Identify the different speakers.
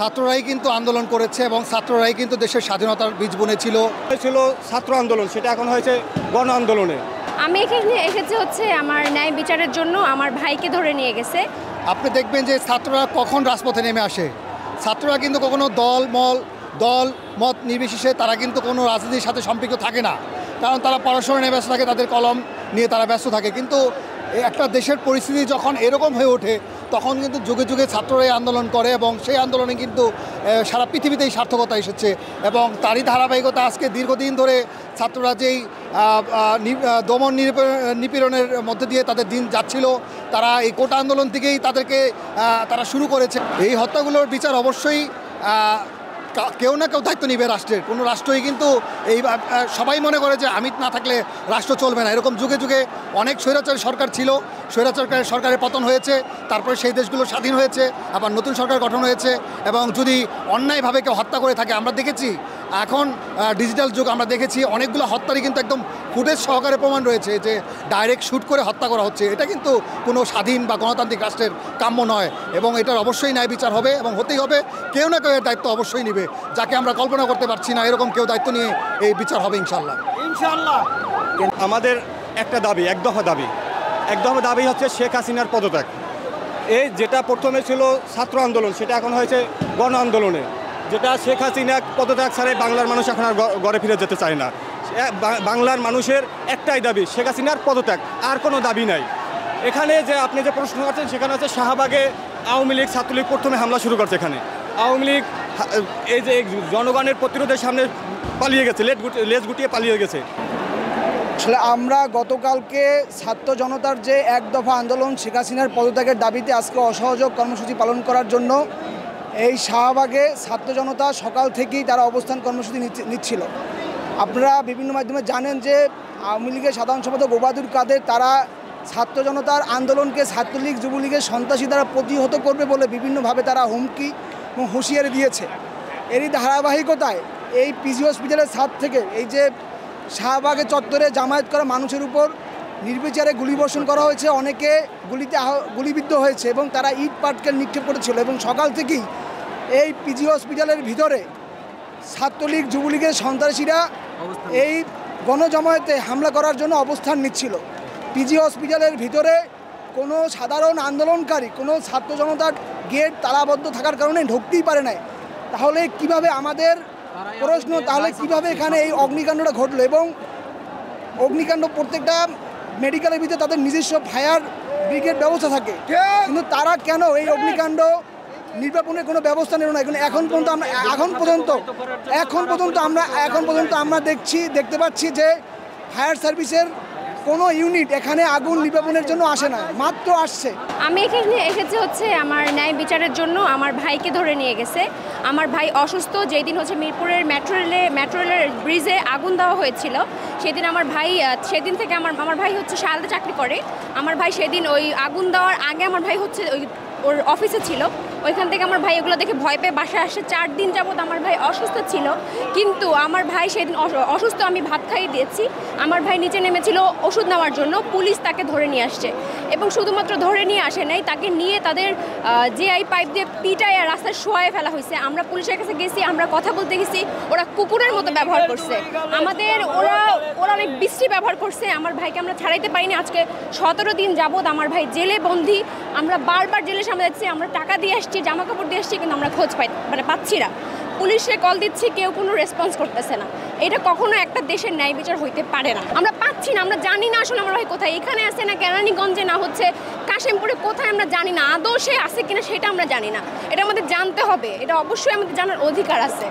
Speaker 1: ছাত্ররাই কিন্তু আন্দোলন করেছে এবং ছাত্ররাই কিন্তু দেশের স্বাধীনতার বীজ বুনেছিল।
Speaker 2: ছিল ছাত্র আন্দোলন, সেটা এখন হয়েছে গণ আন্দোলনে।
Speaker 3: আমি এখানে এসেছি হচ্ছে আমার ন্যায় বিচারের জন্য। আমার ভাইকে ধরে নিয়ে গেছে।
Speaker 1: আপনি দেখবেন যে ছাত্ররা কখন রাজপথে নেমে আসে। ছাত্ররা কিন্তু কখনো দল মত নির্বিশেষে তারা কিন্তু কোনো রাজনীতির সাথে সম্পৃক্ত থাকে না, কারণ তারা পড়াশোনা নিয়ে ব্যস্ত থাকে, তাদের কলম নিয়ে তারা ব্যস্ত থাকে। কিন্তু একটা দেশের পরিস্থিতি যখন এরকম হয়ে ওঠে তখন কিন্তু যুগে যুগে ছাত্ররাই আন্দোলন করে এবং সেই আন্দোলনে কিন্তু সারা পৃথিবীতেই সার্থকতা এসেছে এবং তারই ধারাবাহিকতা আজকে দীর্ঘদিন ধরে ছাত্ররা যেই দমন নিপীড়নের মধ্যে দিয়ে তাদের দিন যাচ্ছিল, তারা এই কোটা আন্দোলন থেকেই তারা শুরু করেছে। এই হত্যাগুলোর বিচার অবশ্যই কেউ না কেউ দায়িত্ব নিবে রাষ্ট্রের। কোনো রাষ্ট্রই কিন্তু এই সবাই মনে করে যে আমি না থাকলে রাষ্ট্র চলবে না। এরকম যুগে যুগে অনেক স্বৈরাচারী সরকার ছিল, সরকারের পতন হয়েছে, তারপরে সেই দেশগুলো স্বাধীন হয়েছে, আবার নতুন সরকার গঠন হয়েছে। এবং যদি অন্যায়ভাবে কেউ হত্যা করে থাকে, আমরা দেখেছি এখন ডিজিটাল যুগ, আমরা দেখেছি অনেকগুলো হত্যারই কিন্তু একদম ফুটেজ সহকারে প্রমাণ রয়েছে যে ডাইরেক্ট শ্যুট করে হত্যা করা হচ্ছে। এটা কিন্তু কোনো স্বাধীন বা গণতান্ত্রিক রাষ্ট্রের কাম্য নয় এবং এটার অবশ্যই ন্যায় বিচার হবে এবং হতেই হবে। কেউ না কেউ এর দায়িত্ব অবশ্যই নেবে, যাকে আমরা কল্পনা করতে পারছি না এরকম কেউ দায়িত্ব নিয়ে এই বিচার হবে ইনশাল্লাহ।
Speaker 2: আমাদের একটা দাবি, এক দফা দাবি হচ্ছে শেখ হাসিনার পদত্যাগ। এই যেটা প্রথমে ছিল ছাত্র আন্দোলন, সেটা এখন হয়েছে গণ আন্দোলনে। যেটা শেখ হাসিনা পদত্যাগ ছাড়াই বাংলার মানুষ এখন আর ঘরে ফিরে যেতে চায় না। বাংলার মানুষের একটাই দাবি, শেখ হাসিনার পদত্যাগ, আর কোনো দাবি নাই। এখানে যে আপনি যে প্রশ্ন করছেন, সেখানে হচ্ছে শাহবাগে আওয়ামী লীগ ছাত্রলীগ প্রথমে হামলা শুরু করছে। এখানে আওয়ামী লীগ এই যে জনগণের প্রতিরোধের সামনে পালিয়ে গেছে, লেজ গুটিয়ে পালিয়ে গেছে।
Speaker 4: আসলে আমরা গতকালকে ছাত্র জনতার যে এক দফা আন্দোলন শেখ হাসিনার পদত্যাগের দাবিতে আজকে অসহযোগ কর্মসূচি পালন করার জন্য এই শাহবাগে ছাত্র জনতা সকাল থেকেই তারা অবস্থান কর্মসূচি নিচ্ছিল। আপনারা বিভিন্ন মাধ্যমে জানেন যে আওয়ামী লীগের সাধারণ সম্পাদক ওবায়দুল কাদের তারা ছাত্র জনতার আন্দোলনকে ছাত্রলীগ যুবলীগের সন্ত্রাসী দ্বারা প্রতিহত করবে বলে বিভিন্নভাবে তারা হুমকি এবং হুঁশিয়ারি দিয়েছে। এরই ধারাবাহিকতায় এই পিজি হসপিটালের ছাদ থেকে এই যে শাহবাগে চত্বরে জামায়াত করা মানুষের উপর নির্বিচারে গুলিবর্ষণ করা হয়েছে, অনেকে গুলিবিদ্ধ হয়েছে এবং তারা ইট পাটকেল নিক্ষেপ করেছিল। এবং সকাল থেকেই এই পিজি হসপিটালের ভিতরে ছাত্রলীগ যুবলীগের সন্ত্রাসীরা এই গণজমায়েতে হামলা করার জন্য অবস্থান নিচ্ছিল। পিজি হসপিটালের ভিতরে কোনো সাধারণ আন্দোলনকারী, কোনো ছাত্র জনতার গেট তালাবদ্ধ থাকার কারণে ঢুকতেই পারে নাই। তাহলে কিভাবে আমাদের প্রশ্ন, তাহলে কিভাবে এখানে এই অগ্নিকাণ্ডটা ঘটলো? এবং অগ্নিকাণ্ড প্রত্যেকটা মেডিকেলের ভিতরে তাদের নিজস্ব ফায়ার ব্রিগেড ব্যবস্থা থাকে, কিন্তু তারা কেন এই অগ্নিকাণ্ড নির্বাপনের কোনো ব্যবস্থা নিল না? এখন পর্যন্ত আমরা দেখতে পাচ্ছি যে ফায়ার সার্ভিসের কোনো ইউনিট এখানে আগুন নির্বাপনের জন্য আসে না, মাত্র আসছে।
Speaker 3: আমি এখানে এসেছি হচ্ছে আমার ন্যায় বিচারের জন্য। আমার ভাইকে ধরে নিয়ে গেছে। আমার ভাই অসুস্থ। যেই দিন হচ্ছে মিরপুরের মেট্রো রেলের ব্রিজে আগুন দেওয়া হয়েছিল, সেদিন আমার ভাই, সেদিন থেকে আমার ভাই হচ্ছে শালতে চাকরি করে। আমার ভাই সেদিন ওই আগুন দেওয়ার আগে আমার ভাই হচ্ছে ওর অফিসে ছিল। ওইখান থেকে আমার ভাই এগুলো দেখে ভয় পেয়ে বাসায় আসে। 4 দিন যাবত আমার ভাই অসুস্থ ছিল, কিন্তু আমার ভাই সেদিন অসুস্থ, আমি ভাত খাইয়ে দিয়েছি। আমার ভাই নিচে নেমেছিল ওষুধ নেওয়ার জন্য, পুলিশ তাকে ধরে নিয়ে আসছে এবং শুধুমাত্র ধরে নিয়ে আসে নাই, তাকে নিয়ে তাদের জিআই পাইপ দিয়ে পিটায় রাস্তায় শোয়ায় ফেলা হয়েছে। আমরা পুলিশের কাছে গেছি, আমরা কথা বলতে গেছি, ওরা কুকুরের মতো ব্যবহার করছে আমাদের। ওরা অনেক বিশ্রী ব্যবহার করছে। আমার ভাইকে আমরা ছাড়াইতে পারিনি। আজকে 17 দিন যাবত আমার ভাই জেলে বন্দী। আমরা বারবার জেলের সামনে যাচ্ছি, আমরা টাকা দিয়ে আসছি, জামা কাপড় দিয়ে আসছি, কিন্তু আমরা খোঁজ পাচ্ছি না। পুলিশে কল দিচ্ছি, কেউ কোনো রেসপন্স করতেছে না। এটা কখনো একটা দেশের ন্যায় বিচার হইতে পারে না। আমরা পাচ্ছি না, আমরা জানি না আসলে আমার ভাই কোথায়, এখানে আছে না কেরানীগঞ্জে, না হচ্ছে কাশিমপুরে, কোথায় আমরা জানি না। আদৌ সে আছে কিনা সেটা আমরা জানি না। এটা আমাদের জানতে হবে, এটা অবশ্যই আমাদের জানার অধিকার আছে।